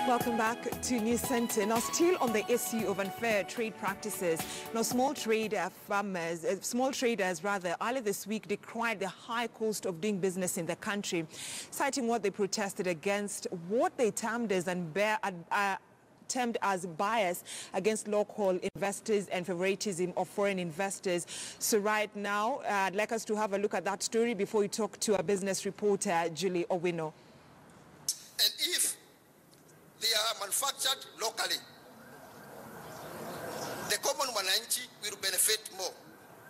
Welcome back to News Center. Now, still on the issue of unfair trade practices, now small traders earlier this week decried the high cost of doing business in the country, citing what they protested against, what they termed as bias against local investors and favoritism of foreign investors. So right now, I'd like us to have a look at that story before we talk to our business reporter, Julie Owino. And if they are manufactured locally, the common wananchi will benefit more.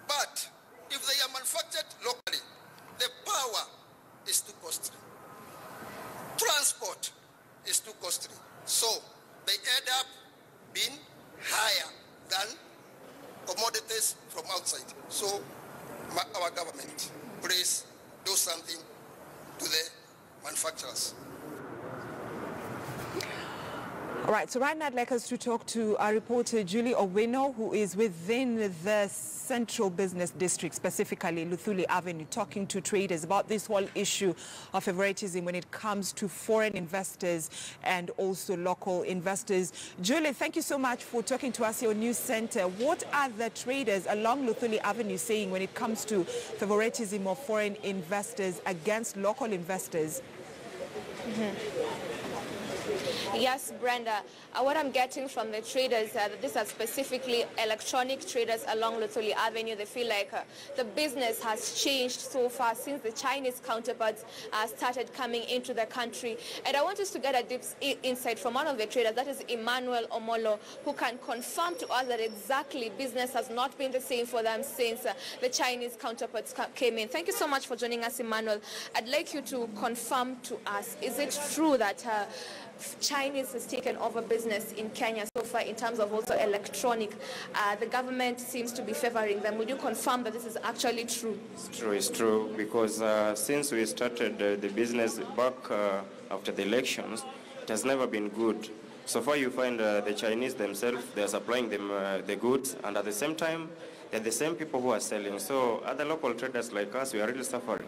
But if they are manufactured locally, the power is too costly. Transport is too costly. So they end up being higher than commodities from outside. So our government, please do something to the manufacturers. All right, so right now I'd like us to talk to our reporter Julie Owino, who is within the Central Business District, specifically Luthuli Avenue, talking to traders about this whole issue of favoritism when it comes to foreign investors and also local investors. Julie, thank you so much for talking to us here on News Center. What are the traders along Luthuli Avenue saying when it comes to favoritism of foreign investors against local investors? Yes, Brenda. What I'm getting from the traders, these are specifically electronic traders along Luthuli Avenue. They feel like the business has changed so far since the Chinese counterparts started coming into the country. And I want us to get a deep insight from one of the traders, that is Emmanuel Omolo, who can confirm to us that exactly business has not been the same for them since the Chinese counterparts came in. Thank you so much for joining us, Emmanuel. I'd like you to confirm to us, is it true that Chinese has taken over business in Kenya so far in terms of also electronic? The government seems to be favoring them. Would you confirm that this is actually true? It's true, because since we started the business back after the elections, it has never been good. So far you find the Chinese themselves, they are supplying them the goods, and at the same time, they're the same people who are selling. So other local traders like us, we are really suffering,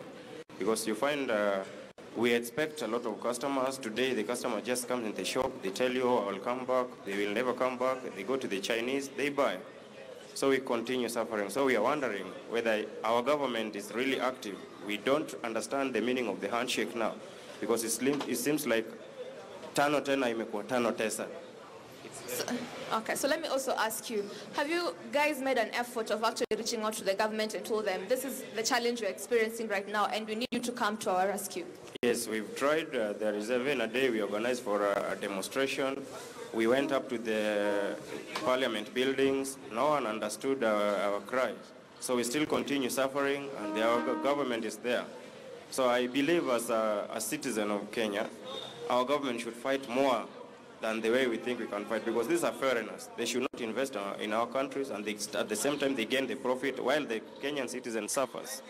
because you find we expect a lot of customers. Today, the customer just comes in the shop. They tell you, I will come back. They will never come back. They go to the Chinese. They buy. So we continue suffering. So we are wondering whether our government is really active. We don't understand the meaning of the handshake now, because it seems like tano tena imekuwa tano tesa. Okay, so let me also ask you, have you guys made an effort of actually reaching out to the government and told them this is the challenge you're experiencing right now and we need you to come to our rescue? Yes, we've tried. There is even a day we organized for a demonstration. We went up to the parliament buildings. No one understood our cries. So we still continue suffering, and our government is there. So I believe as a citizen of Kenya, our government should fight more than the way we think we can fight, because these are foreigners. They should not invest in our countries, and at the same time they gain the profit while the Kenyan citizen suffers.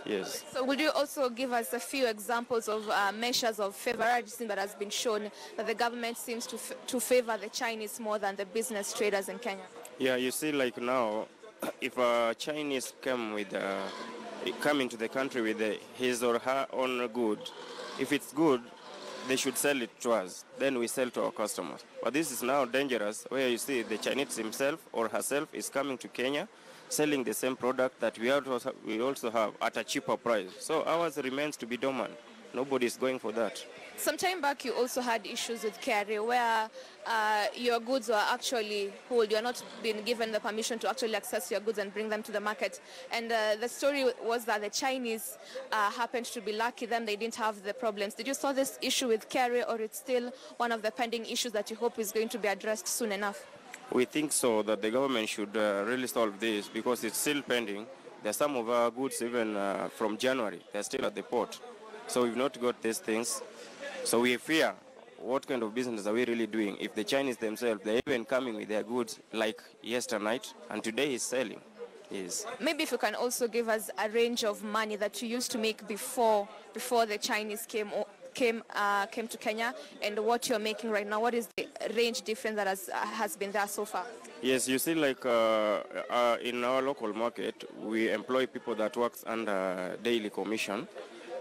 Yes. So would you also give us a few examples of measures of favoritism that has been shown that the government seems to favor the Chinese more than the business traders in Kenya? Yeah, you see, like now, if a Chinese come into the country with his or her own good, if it's good, they should sell it to us. Then we sell to our customers. But this is now dangerous, where you see the Chinese himself or herself is coming to Kenya, selling the same product that we also have at a cheaper price. So ours remains to be dormant. Nobody is going for that. Some time back, you also had issues with carry, where your goods were actually pulled. You're not being given the permission to actually access your goods and bring them to the market. And the story was that the Chinese happened to be lucky. Then they didn't have the problems. Did you solve this issue with carry, or it's still one of the pending issues that you hope is going to be addressed soon enough? We think so, that the government should really solve this, because it's still pending. There are some of our goods, even from January, they're still at the port. So we've not got these things. So we fear, what kind of business are we really doing if the Chinese themselves, they're even coming with their goods like yesterday night, and today is selling. Yes. Maybe if you can also give us a range of money that you used to make before the Chinese came to Kenya, and what you're making right now. What is the range difference that has been there so far? Yes, you see, like in our local market, we employ people that works under daily commission.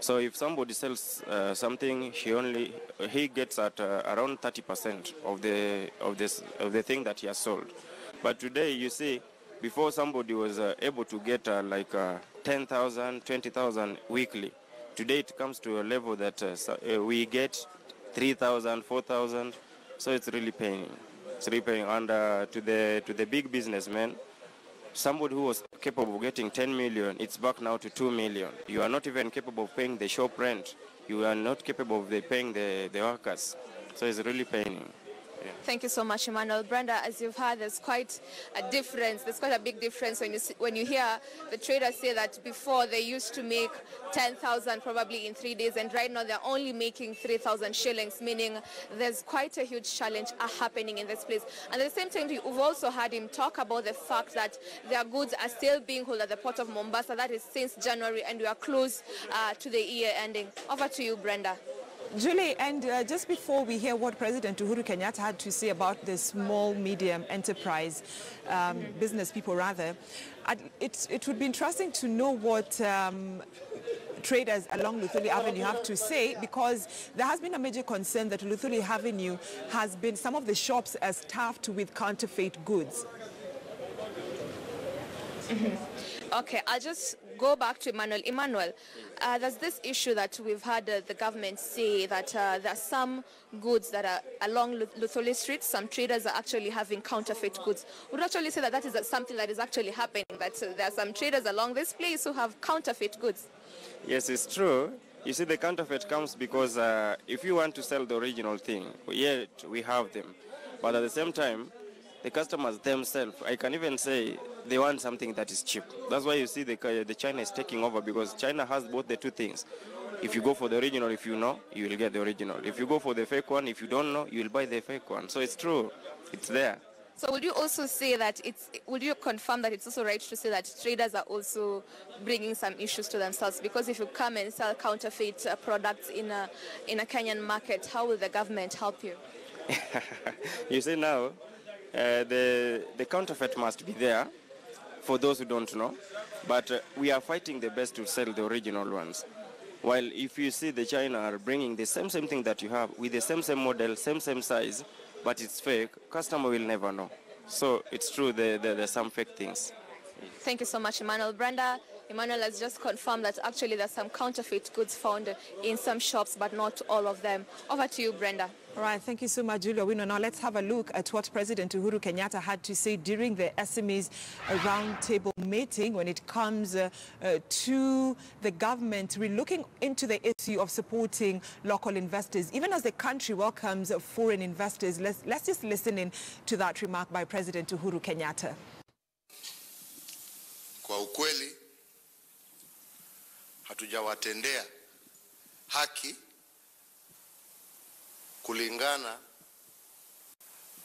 So if somebody sells something, he gets at around 30% of the thing that he has sold. But today, you see, before somebody was able to get 10,000, 20,000 weekly. Today it comes to a level that we get 3,000, 4,000. So it's really paying. It's really paying. And to the big businessmen, somebody who was capable of getting 10 million, it's back now to 2 million. You are not even capable of paying the shop rent. You are not capable of paying the workers. So it's really paying. Yeah. Thank you so much, Emmanuel. Brenda, as you've heard, there's quite a difference. There's quite a big difference when you hear the traders say that before they used to make 10,000 probably in 3 days, and right now they're only making 3,000 shillings, meaning there's quite a huge challenge happening in this place. And at the same time, we've also heard him talk about the fact that their goods are still being held at the port of Mombasa. That is since January, and we are close to the year ending. Over to you, Brenda. Julie, and just before we hear what President Uhuru Kenyatta had to say about the small, medium enterprise business people, rather, it would be interesting to know what traders along Luthuli Avenue have to say, because there has been a major concern that Luthuli Avenue has been, some of the shops are staffed with counterfeit goods. Okay, I'll just go back to Emmanuel. Emmanuel, there's this issue that we've had the government say that there are some goods that are along Luthuli Street. Some traders are actually having counterfeit goods. Would you actually say that that is something that is actually happening, that there are some traders along this place who have counterfeit goods? Yes, it's true. You see, the counterfeit comes because if you want to sell the original thing, yet we have them. But at the same time, the customers themselves, I can even say, they want something that is cheap. That's why you see the China is taking over, because China has both the two things. If you go for the original, if you know, you will get the original. If you go for the fake one, if you don't know, you will buy the fake one. So it's true. It's there. So would you also say that would you confirm that it's also right to say that traders are also bringing some issues to themselves? Because if you come and sell counterfeit products in a Kenyan market, how will the government help you? You see now, the counterfeit must be there for those who don't know, but we are fighting the best to sell the original ones. While if you see the China are bringing the same thing that you have with the same model, same size, but it's fake, customer will never know. So it's true, there's some fake things. Thank you so much, Emmanuel. Brenda, Emmanuel has just confirmed that actually there's some counterfeit goods found in some shops, but not all of them. Over to you, Brenda. All right, thank you so much, Julia Wino. Now let's have a look at what President Uhuru Kenyatta had to say during the SMEs roundtable meeting when it comes to the government relooking into the issue of supporting local investors. Even as the country welcomes foreign investors, let's just listen in to that remark by President Uhuru Kenyatta. Kwa ukweli, hatujawatendea haki kulingana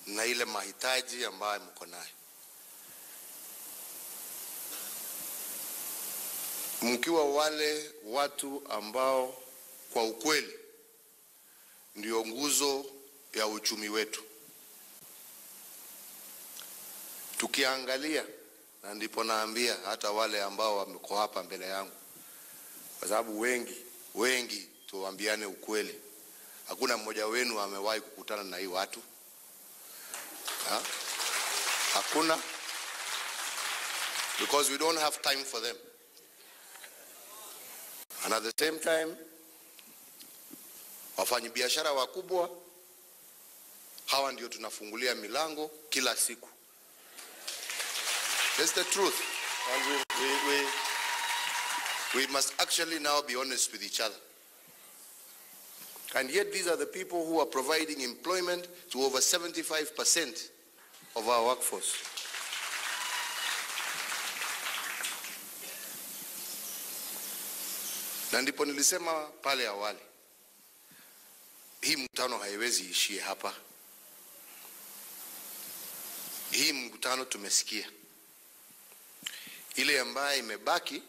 na ile mahitaji ambayo mko nayo. Mkiwa wale watu ambao kwa ukweli ndio nguzo ya uchumi wetu. Tukiangalia, na ndipo naambia hata wale ambao wameko hapa mbele yangu, kwa sababu wengi tuambiane ukweli. Hakuna mmoja wenu amewahi kukutana na hii watu. Hakuna. Because we don't have time for them. And at the same time, wafanyabiashara wakubwa, hawa ndio tunafungulia milango kila siku. That's the truth. And we must actually now be honest with each other. And yet these are the people who are providing employment to over 75% of our workforce. Na ndipo nilisema pale awali, hii mkutano haiwezi ishie hapa. Hii mkutano tumesikia. Ile ambaye imebaki